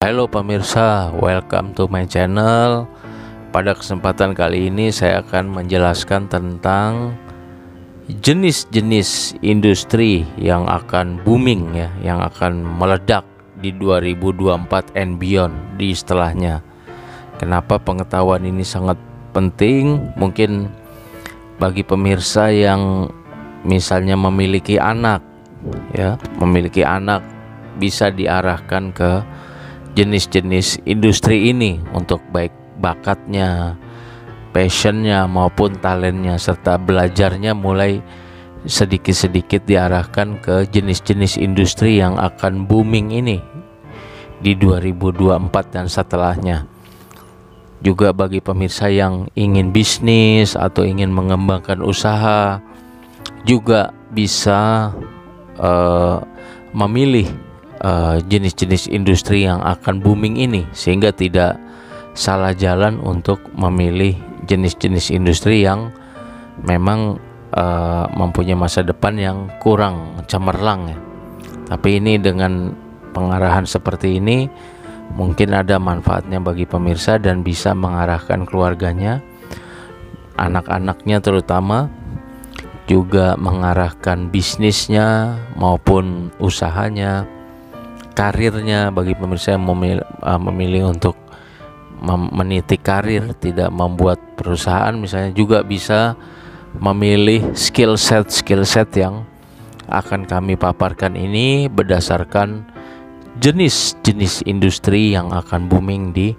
Halo pemirsa, welcome to my channel. Pada kesempatan kali ini saya akan menjelaskan tentang jenis-jenis industri yang akan booming ya, yang akan meledak di 2024 and beyond di setelahnya. Kenapa pengetahuan ini sangat penting? Mungkin bagi pemirsa yang misalnya memiliki anak ya, bisa diarahkan ke jenis-jenis industri ini untuk baik bakatnya, passionnya maupun talentnya, serta belajarnya mulai sedikit-sedikit diarahkan ke jenis-jenis industri yang akan booming ini di 2024 dan setelahnya. Juga bagi pemirsa yang ingin bisnis atau ingin mengembangkan usaha juga bisa memilih jenis-jenis industri yang akan booming ini, sehingga tidak salah jalan untuk memilih jenis-jenis industri yang memang mempunyai masa depan yang kurang cemerlang ya. Tapi ini dengan pengarahan seperti ini mungkin ada manfaatnya bagi pemirsa dan bisa mengarahkan keluarganya, anak-anaknya terutama, juga mengarahkan bisnisnya maupun usahanya, karirnya. Bagi pemirsa yang memilih untuk meniti karir, tidak membuat perusahaan misalnya, juga bisa memilih skill set yang akan kami paparkan ini berdasarkan jenis-jenis industri yang akan booming di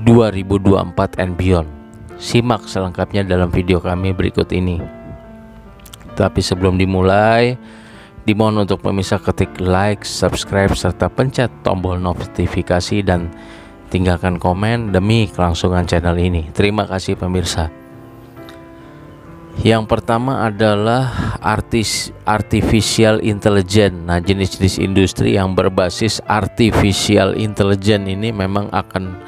2024 and beyond. Simak selengkapnya dalam video kami berikut ini. Tapi sebelum dimulai, dimohon untuk pemirsa ketik like, subscribe, serta pencet tombol notifikasi dan tinggalkan komen demi kelangsungan channel ini. Terima kasih pemirsa. Yang pertama adalah artificial intelligence. Nah, jenis-jenis industri yang berbasis artificial intelligence ini memang akan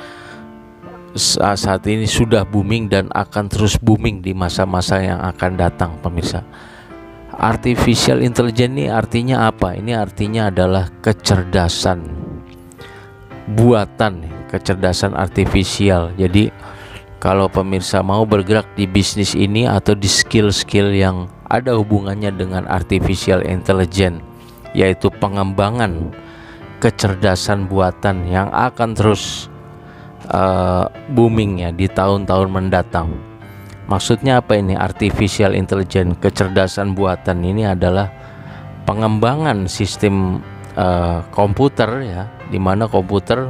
saat ini sudah booming dan akan terus booming di masa-masa yang akan datang pemirsa. Artificial intelligence ini artinya apa? Ini artinya adalah kecerdasan buatan, kecerdasan artifisial. Jadi kalau pemirsa mau bergerak di bisnis ini atau di skill-skill yang ada hubungannya dengan artificial intelligence, yaitu pengembangan kecerdasan buatan yang akan terus booming ya di tahun-tahun mendatang. Maksudnya apa ini artificial intelligence? Kecerdasan buatan ini adalah pengembangan sistem komputer ya, di mana komputer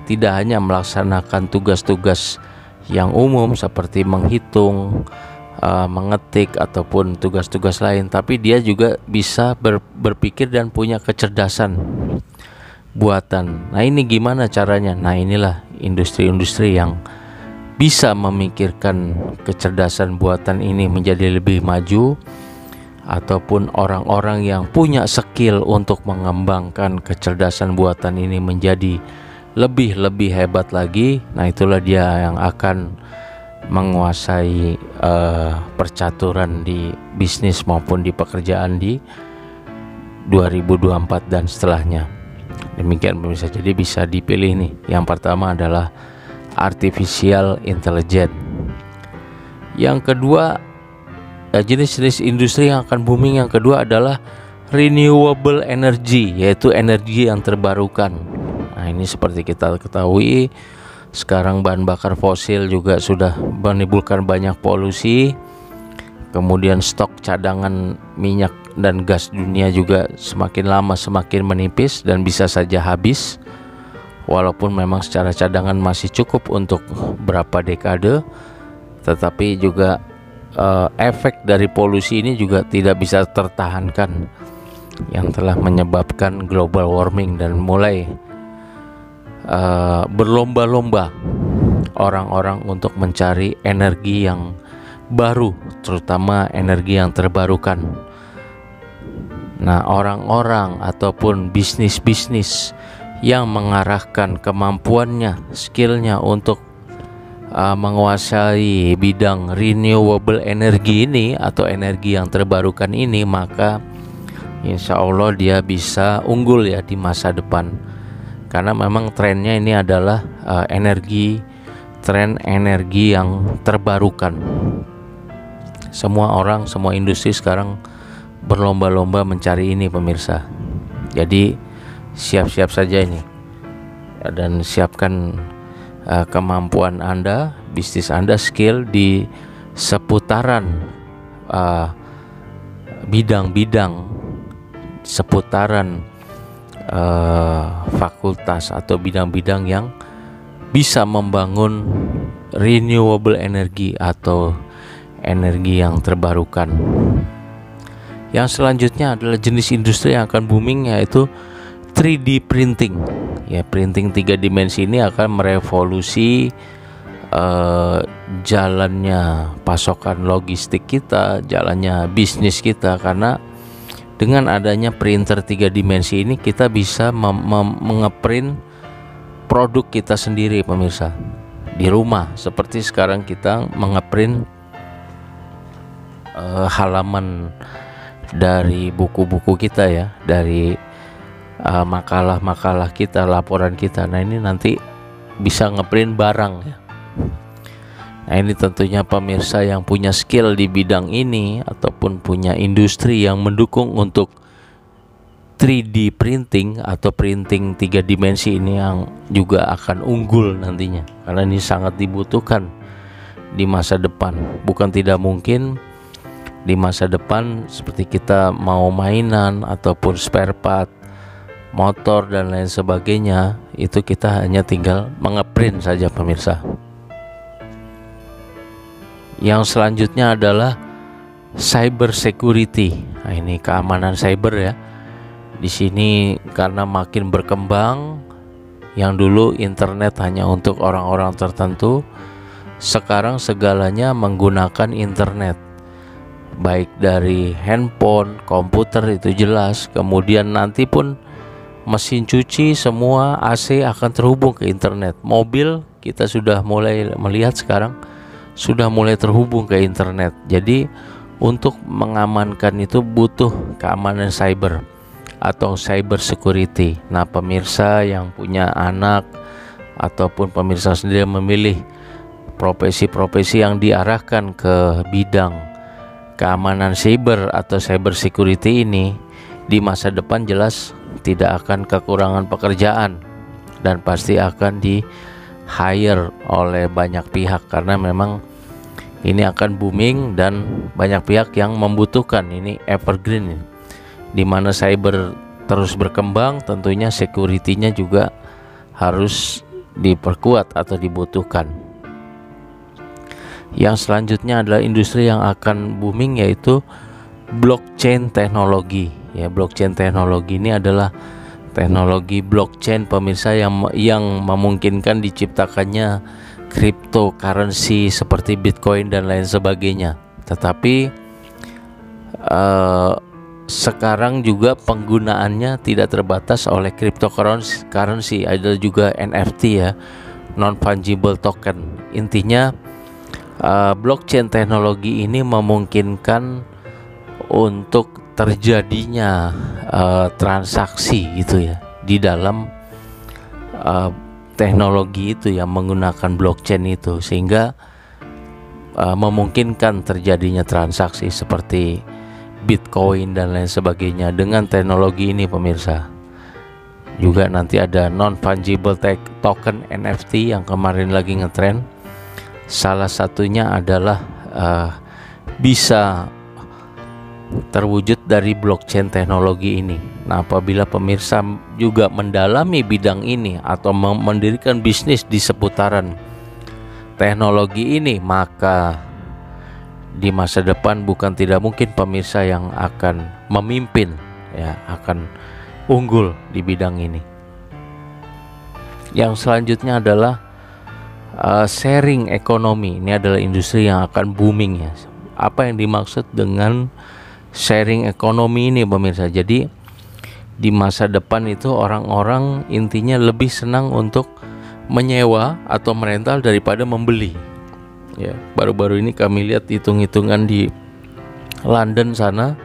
tidak hanya melaksanakan tugas-tugas yang umum seperti menghitung, mengetik ataupun tugas-tugas lain, tapi dia juga bisa berpikir dan punya kecerdasan buatan. Nah, ini gimana caranya? Nah, inilah industri-industri yang bisa memikirkan kecerdasan buatan ini menjadi lebih maju, ataupun orang-orang yang punya skill untuk mengembangkan kecerdasan buatan ini menjadi lebih hebat lagi. Nah, itulah dia yang akan menguasai percaturan di bisnis maupun di pekerjaan di 2024 dan setelahnya. Demikian pemirsa, jadi bisa dipilih nih. Yang pertama adalah artificial intelligence. Yang kedua, jenis-jenis industri yang akan booming yang kedua adalah renewable energy, yaitu energi yang terbarukan. Nah, ini seperti kita ketahui, sekarang bahan bakar fosil juga sudah menimbulkan banyak polusi. Kemudian stok cadangan minyak dan gas dunia juga semakin lama semakin menipis dan bisa saja habis. Walaupun memang secara cadangan masih cukup untuk berapa dekade, tetapi juga efek dari polusi ini juga tidak bisa tertahankan, yang telah menyebabkan global warming dan mulai berlomba-lomba orang-orang untuk mencari energi yang baru, terutama energi yang terbarukan. Nah, orang-orang ataupun bisnis-bisnis yang mengarahkan kemampuannya, skillnya untuk menguasai bidang renewable energy ini atau energi yang terbarukan ini, maka insya Allah dia bisa unggul ya di masa depan. karena memang trennya ini adalah tren energi yang terbarukan. Semua orang, semua industri sekarang berlomba-lomba mencari ini pemirsa. Jadi siap-siap saja ini, dan siapkan kemampuan Anda, bisnis Anda, skill di seputaran bidang-bidang seputaran fakultas atau bidang-bidang yang bisa membangun renewable energy atau energi yang terbarukan. Yang selanjutnya adalah jenis industri yang akan booming, yaitu 3D printing. Ya, printing 3 dimensi ini akan merevolusi jalannya pasokan logistik kita, jalannya bisnis kita, karena dengan adanya printer 3 dimensi ini kita bisa mengeprint produk kita sendiri pemirsa di rumah. Seperti sekarang kita mengeprint halaman dari buku-buku kita ya, dari makalah-makalah kita, laporan kita. Nah ini nanti bisa ngeprint barang ya. Nah ini tentunya pemirsa yang punya skill di bidang ini ataupun punya industri yang mendukung untuk 3D printing atau printing 3 dimensi ini yang juga akan unggul nantinya, karena ini sangat dibutuhkan di masa depan. Bukan tidak mungkin di masa depan seperti kita mau mainan ataupun spare part motor dan lain sebagainya, itu kita hanya tinggal mengeprint saja pemirsa. Yang selanjutnya adalah cyber security. Nah, ini keamanan cyber ya. Di sini karena makin berkembang, yang dulu internet hanya untuk orang-orang tertentu, sekarang segalanya menggunakan internet. Baik dari handphone, komputer itu jelas, kemudian nanti pun mesin cuci, semua AC akan terhubung ke internet. Mobil kita sudah mulai melihat sekarang sudah mulai terhubung ke internet. Jadi untuk mengamankan itu butuh keamanan cyber atau cyber security. Nah pemirsa yang punya anak ataupun pemirsa sendiri memilih profesi-profesi yang diarahkan ke bidang keamanan cyber atau cyber security ini, di masa depan jelas tidak akan kekurangan pekerjaan dan pasti akan di hire oleh banyak pihak, karena memang ini akan booming dan banyak pihak yang membutuhkan. Ini evergreen, di mana cyber terus berkembang, tentunya security-nya juga harus diperkuat atau dibutuhkan. Yang selanjutnya adalah industri yang akan booming, yaitu blockchain teknologi. Ya, blockchain teknologi ini adalah teknologi blockchain pemirsa yang memungkinkan diciptakannya cryptocurrency seperti Bitcoin dan lain sebagainya. Tetapi sekarang juga penggunaannya tidak terbatas oleh cryptocurrency, ada juga NFT ya, non fungible token. Intinya blockchain teknologi ini memungkinkan untuk terjadinya transaksi gitu ya di dalam teknologi itu yang menggunakan blockchain itu, sehingga memungkinkan terjadinya transaksi seperti Bitcoin dan lain sebagainya dengan teknologi ini pemirsa. Juga nanti ada non fungible token NFT yang kemarin lagi ngetrend. Salah satunya adalah bisa terwujud dari blockchain teknologi ini. Nah, apabila pemirsa juga mendalami bidang ini atau mendirikan bisnis di seputaran teknologi ini, maka di masa depan bukan tidak mungkin pemirsa yang akan memimpin ya, akan unggul di bidang ini. Yang selanjutnya adalah sharing ekonomi. Ini adalah industri yang akan booming ya. Apa yang dimaksud dengan sharing ekonomi ini pemirsa? Jadi di masa depan itu orang-orang intinya lebih senang untuk menyewa atau merental daripada membeli. Ya, baru-baru ini kami lihat hitung-hitungan di London sana,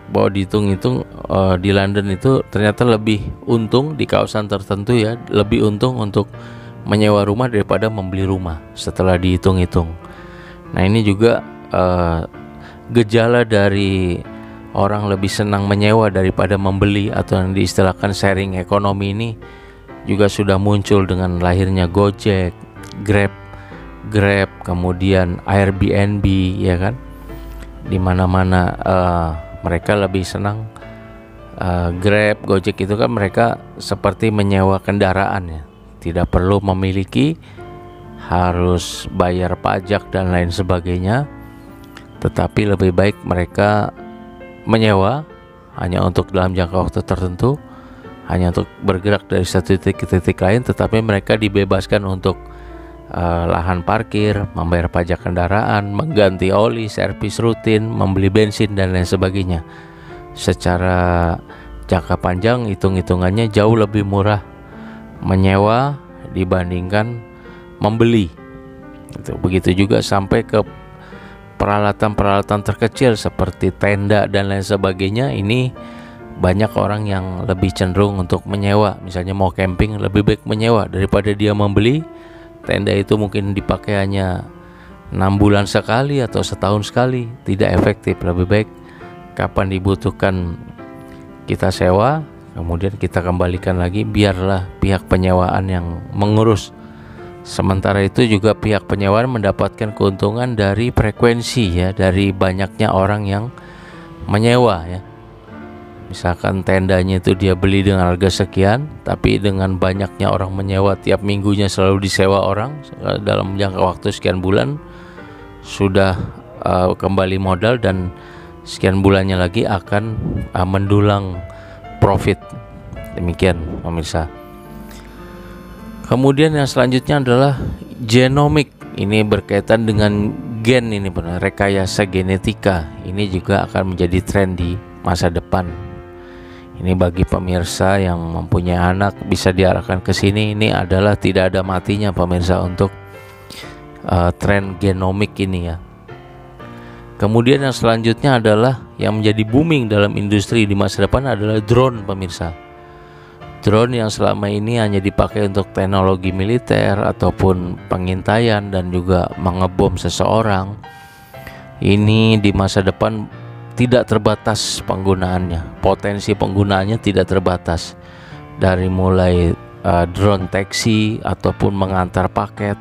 bahwa dihitung-hitung di London itu ternyata lebih untung di kawasan tertentu ya, lebih untung untuk menyewa rumah daripada membeli rumah setelah dihitung-hitung. Nah ini juga gejala dari orang lebih senang menyewa daripada membeli, atau yang diistilahkan sharing ekonomi ini juga sudah muncul dengan lahirnya Gojek, Grab, kemudian Airbnb, ya kan? Di mana-mana mereka lebih senang Grab, Gojek itu kan mereka seperti menyewa kendaraan ya, tidak perlu memiliki, harus bayar pajak dan lain sebagainya, tetapi lebih baik mereka menyewa hanya untuk dalam jangka waktu tertentu, hanya untuk bergerak dari satu titik ke titik lain, tetapi mereka dibebaskan untuk lahan parkir, membayar pajak kendaraan, mengganti oli, servis rutin, membeli bensin dan lain sebagainya. Secara jangka panjang hitung-hitungannya jauh lebih murah menyewa dibandingkan membeli. Begitu juga sampai ke peralatan-peralatan terkecil seperti tenda dan lain sebagainya. Ini banyak orang yang lebih cenderung untuk menyewa. Misalnya mau camping, lebih baik menyewa daripada dia membeli. Tenda itu mungkin dipakai hanya 6 bulan sekali atau setahun sekali, tidak efektif. Lebih baik kapan dibutuhkan kita sewa, kemudian kita kembalikan lagi, biarlah pihak penyewaan yang mengurus. Sementara itu juga pihak penyewaan mendapatkan keuntungan dari frekuensi ya, dari banyaknya orang yang menyewa ya. Misalkan tendanya itu dia beli dengan harga sekian, tapi dengan banyaknya orang menyewa, tiap minggunya selalu disewa orang, dalam jangka waktu sekian bulan sudah kembali modal, dan sekian bulannya lagi akan mendulang profit. Demikian pemirsa. Kemudian yang selanjutnya adalah genomik. Ini berkaitan dengan gen, ini benar, rekayasa genetika. Ini juga akan menjadi tren di masa depan. Ini bagi pemirsa yang mempunyai anak bisa diarahkan ke sini. Ini adalah tidak ada matinya pemirsa untuk tren genomik ini ya. Kemudian yang selanjutnya adalah yang menjadi booming dalam industri di masa depan adalah drone pemirsa. Drone yang selama ini hanya dipakai untuk teknologi militer ataupun pengintaian dan juga mengebom seseorang, ini di masa depan tidak terbatas penggunaannya, potensi penggunaannya tidak terbatas, dari mulai drone taksi ataupun mengantar paket,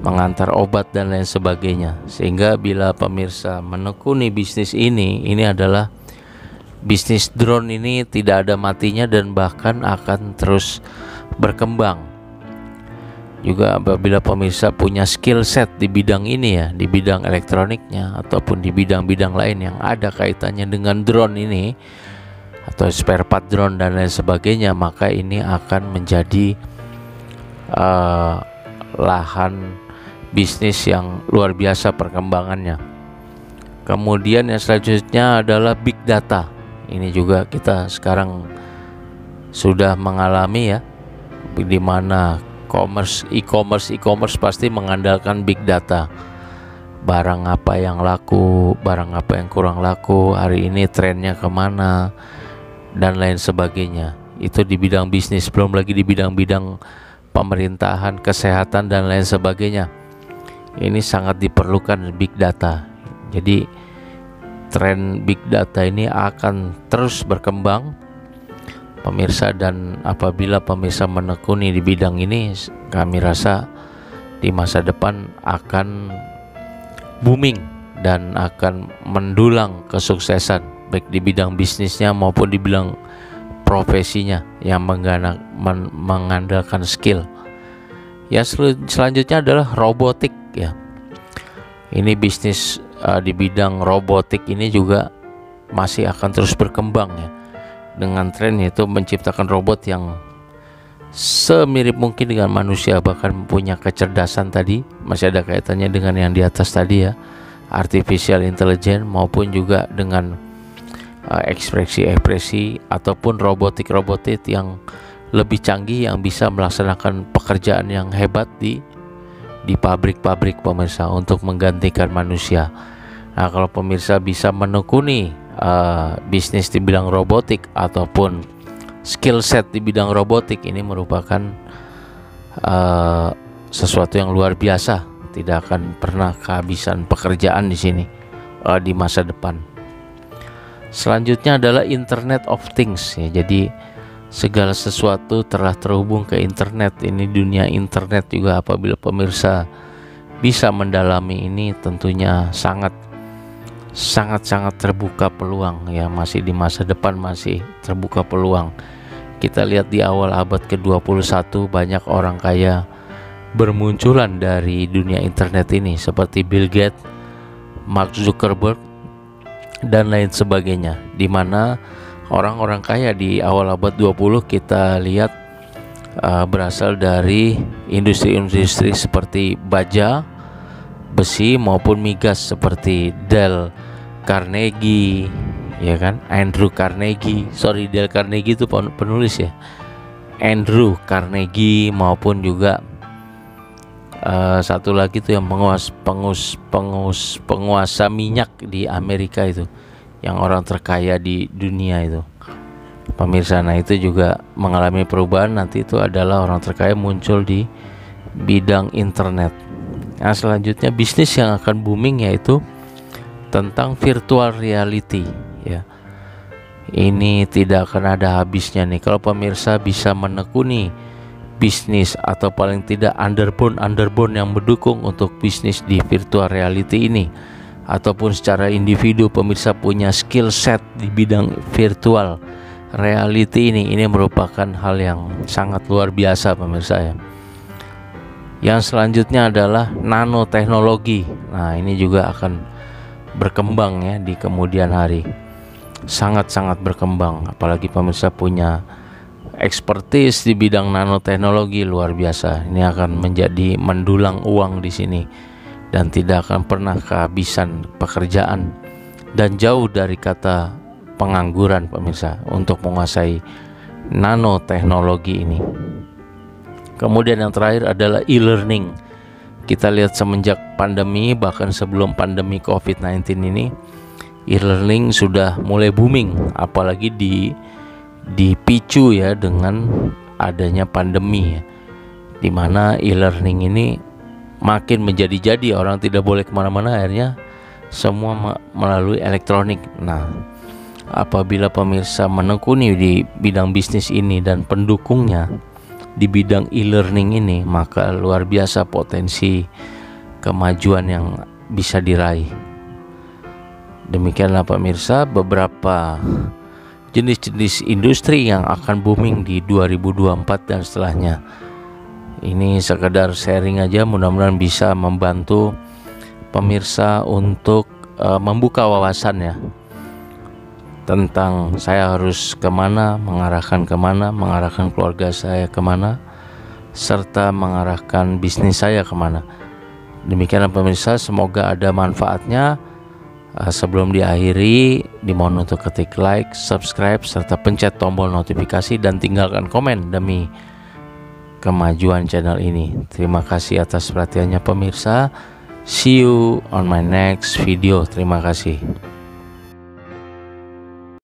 mengantar obat dan lain sebagainya. Sehingga bila pemirsa menekuni bisnis ini adalah bisnis drone ini tidak ada matinya dan bahkan akan terus berkembang. Juga apabila pemirsa punya skill set di bidang ini ya, di bidang elektroniknya ataupun di bidang-bidang lain yang ada kaitannya dengan drone ini atau spare part drone dan lain sebagainya, maka ini akan menjadi lahan bisnis yang luar biasa perkembangannya. Kemudian yang selanjutnya adalah big data. Ini juga kita sekarang sudah mengalami ya, di mana e-commerce pasti mengandalkan big data. Barang apa yang laku, barang apa yang kurang laku, hari ini trennya kemana, dan lain sebagainya. Itu di bidang bisnis, belum lagi di bidang-bidang pemerintahan, kesehatan, dan lain sebagainya. Ini sangat diperlukan big data. Jadi tren big data ini akan terus berkembang pemirsa, dan apabila pemirsa menekuni di bidang ini, kami rasa di masa depan akan booming dan akan mendulang kesuksesan baik di bidang bisnisnya maupun di bidang profesinya yang mengandalkan skill. Yang selanjutnya adalah robotik ya. Ini bisnis di bidang robotik ini juga masih akan terus berkembang ya, dengan tren yaitu menciptakan robot yang semirip mungkin dengan manusia, bahkan punya kecerdasan tadi, masih ada kaitannya dengan yang di atas tadi ya, artificial intelligence, maupun juga dengan ekspresi ataupun robotik yang lebih canggih yang bisa melaksanakan pekerjaan yang hebat di pabrik-pabrik pemirsa untuk menggantikan manusia. Nah, kalau pemirsa bisa menekuni bisnis di bidang robotik ataupun skill set di bidang robotik ini merupakan sesuatu yang luar biasa. Tidak akan pernah kehabisan pekerjaan di sini di masa depan. Selanjutnya adalah Internet of Things ya. Jadi segala sesuatu telah terhubung ke internet. Ini dunia internet juga. Apabila pemirsa bisa mendalami ini, tentunya sangat terbuka peluang ya. Masih di masa depan masih terbuka peluang. Kita lihat di awal abad ke-21 banyak orang kaya bermunculan dari dunia internet ini seperti Bill Gates, Mark Zuckerberg dan lain sebagainya, di mana orang-orang kaya di awal abad 20 kita lihat berasal dari industri-industri seperti baja, besi maupun migas seperti Dale Carnegie, ya kan? Dale Carnegie itu penulis ya. Andrew Carnegie maupun juga satu lagi tuh yang penguasa minyak di Amerika itu, yang orang terkaya di dunia itu, pemirsa. Nah itu juga mengalami perubahan. Nanti itu adalah orang terkaya muncul di bidang internet. Nah selanjutnya bisnis yang akan booming yaitu tentang virtual reality ya. Ini tidak akan ada habisnya nih kalau pemirsa bisa menekuni bisnis atau paling tidak underbone yang mendukung untuk bisnis di virtual reality ini, ataupun secara individu pemirsa punya skill set di bidang virtual reality ini merupakan hal yang sangat luar biasa pemirsa ya. Yang selanjutnya adalah nanoteknologi. Nah ini juga akan berkembang ya di kemudian hari, sangat berkembang. Apalagi pemirsa punya expertise di bidang nanoteknologi luar biasa. Ini akan menjadi mendulang uang di sini dan tidak akan pernah kehabisan pekerjaan dan jauh dari kata pengangguran pemirsa untuk menguasai nanoteknologi ini. Kemudian yang terakhir adalah e-learning. Kita lihat semenjak pandemi, bahkan sebelum pandemi COVID-19 ini, e-learning sudah mulai booming, apalagi dipicu ya dengan adanya pandemi ya, dimana e-learning ini makin menjadi-jadi. Orang tidak boleh kemana-mana, akhirnya semua melalui elektronik. Nah apabila pemirsa menekuni di bidang bisnis ini dan pendukungnya di bidang e-learning ini, maka luar biasa potensi kemajuan yang bisa diraih. Demikianlah pemirsa beberapa jenis-jenis industri yang akan booming di 2024 dan setelahnya. Ini sekedar sharing aja, mudah-mudahan bisa membantu pemirsa untuk membuka wawasan ya, tentang saya harus kemana, mengarahkan keluarga saya kemana, serta mengarahkan bisnis saya kemana. Demikianlah pemirsa, semoga ada manfaatnya. Sebelum diakhiri, dimohon untuk ketik like, subscribe, serta pencet tombol notifikasi dan tinggalkan komen demi kemajuan channel ini. Terima kasih atas perhatiannya pemirsa. See you on my next video. Terima kasih.